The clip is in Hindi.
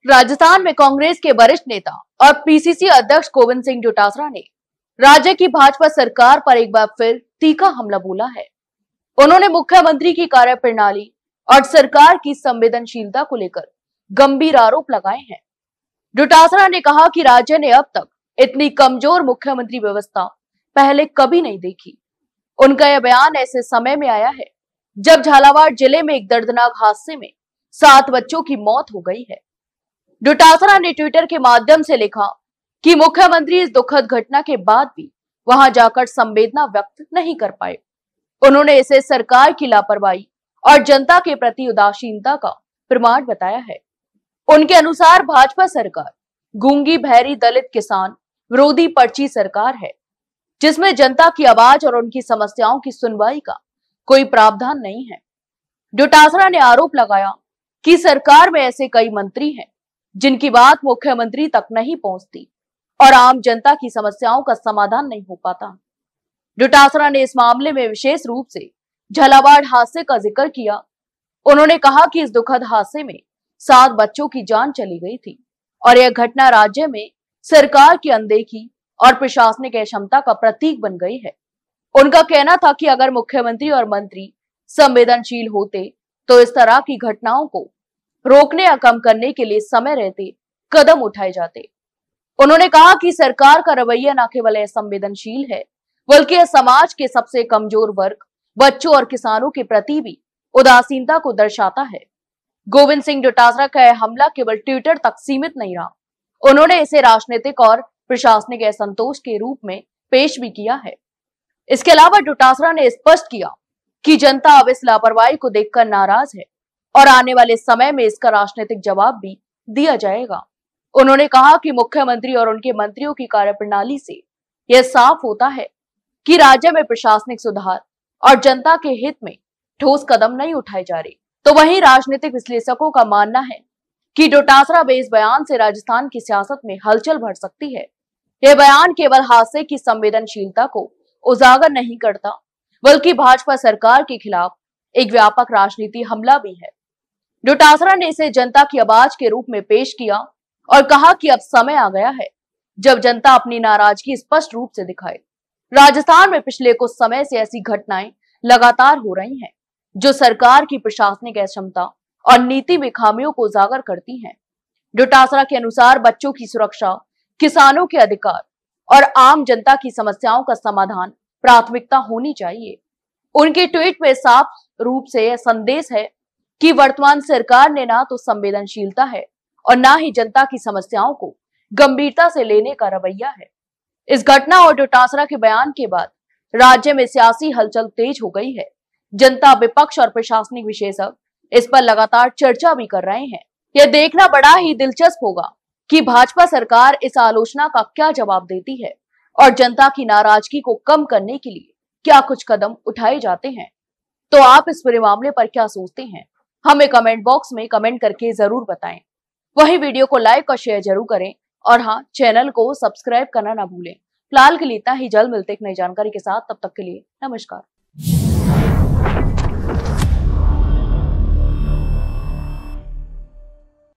राजस्थान में कांग्रेस के वरिष्ठ नेता और पीसीसी अध्यक्ष गोविंद सिंह डोटासरा ने राज्य की भाजपा सरकार पर एक बार फिर तीखा हमला बोला है। उन्होंने मुख्यमंत्री की कार्यप्रणाली और सरकार की संवेदनशीलता को लेकर गंभीर आरोप लगाए हैं। डोटासरा ने कहा कि राज्य ने अब तक इतनी कमजोर मुख्यमंत्री व्यवस्था पहले कभी नहीं देखी। उनका यह बयान ऐसे समय में आया है जब झालावाड़ जिले में एक दर्दनाक हादसे में 7 बच्चों की मौत हो गई है। डोटासरा ने ट्विटर के माध्यम से लिखा कि मुख्यमंत्री इस दुखद घटना के बाद भी वहां जाकर संवेदना व्यक्त नहीं कर पाए। उन्होंने इसे सरकार की लापरवाही और जनता के प्रति उदासीनता का प्रमाण बताया है। उनके अनुसार भाजपा सरकार गूंगी बहरी दलित किसान विरोधी पर्ची सरकार है, जिसमें जनता की आवाज और उनकी समस्याओं की सुनवाई का कोई प्रावधान नहीं है। डोटासरा ने आरोप लगाया कि सरकार में ऐसे कई मंत्री हैं जिनकी बात मुख्यमंत्री तक नहीं पहुंचती और आम जनता की समस्याओं का समाधान नहीं हो पाता। डोटासरा ने इस मामले में विशेष रूप से झालावाड़ हादसे का जिक्र किया। उन्होंने कहा कि इस दुखद हादसे में 7 बच्चों की जान चली गई थी और यह घटना राज्य में सरकार की अनदेखी और प्रशासनिक अक्षमता का प्रतीक बन गई है। उनका कहना था कि अगर मुख्यमंत्री और मंत्री संवेदनशील होते तो इस तरह की घटनाओं को रोकने या कम करने के लिए समय रहते कदम उठाए जाते। उन्होंने कहा कि सरकार का रवैया न केवल असंवेदनशील है बल्कि यह समाज के सबसे कमजोर वर्ग, बच्चों और किसानों के प्रति भी उदासीनता को दर्शाता है। गोविंद सिंह डोटासरा का यह हमला केवल ट्विटर तक सीमित नहीं रहा, उन्होंने इसे राजनीतिक और प्रशासनिक असंतोष के रूप में पेश भी किया है। इसके अलावा डोटासरा ने स्पष्ट किया कि जनता अब इस लापरवाही को देखकर नाराज है और आने वाले समय में इसका राजनीतिक जवाब भी दिया जाएगा। उन्होंने कहा कि मुख्यमंत्री और उनके मंत्रियों की कार्यप्रणाली से यह साफ होता है कि राज्य में प्रशासनिक सुधार और जनता के हित में ठोस कदम नहीं उठाए जा रहे। तो वहीं राजनीतिक विश्लेषकों का मानना है कि डोटासरा के इस बयान से राजस्थान की सियासत में हलचल बढ़ सकती है। यह बयान केवल हादसे की संवेदनशीलता को उजागर नहीं करता बल्कि भाजपा सरकार के खिलाफ एक व्यापक राजनीति हमला भी है। डोटासरा ने इसे जनता की आवाज के रूप में पेश किया और कहा कि अब समय आ गया है जब जनता अपनी नाराजगी स्पष्ट रूप से दिखाए। राजस्थान में पिछले कुछ समय से ऐसी घटनाएं लगातार हो रही हैं जो सरकार की प्रशासनिक अक्षमता और नीति में खामियों को उजागर करती हैं। डोटासरा के अनुसार बच्चों की सुरक्षा, किसानों के अधिकार और आम जनता की समस्याओं का समाधान प्राथमिकता होनी चाहिए। उनके ट्वीट में साफ रूप से यह संदेश है कि वर्तमान सरकार ने ना तो संवेदनशीलता है और ना ही जनता की समस्याओं को गंभीरता से लेने का रवैया है। इस घटना और डोटासरा के बयान के बाद राज्य में सियासी हलचल तेज हो गई है। जनता, विपक्ष और प्रशासनिक विशेषज्ञ इस पर लगातार चर्चा भी कर रहे हैं। यह देखना बड़ा ही दिलचस्प होगा कि भाजपा सरकार इस आलोचना का क्या जवाब देती है और जनता की नाराजगी को कम करने के लिए क्या कुछ कदम उठाए जाते हैं। तो आप इस पूरे मामले पर क्या सोचते हैं, हमें कमेंट बॉक्स में कमेंट करके जरूर बताएं। वहीं वीडियो को लाइक और शेयर जरूर करें और हाँ, चैनल को सब्सक्राइब करना ना भूलें। फिलहाल के लिए इतना ही, जल्द मिलते एक नई जानकारी के साथ। तब तक के लिए नमस्कार।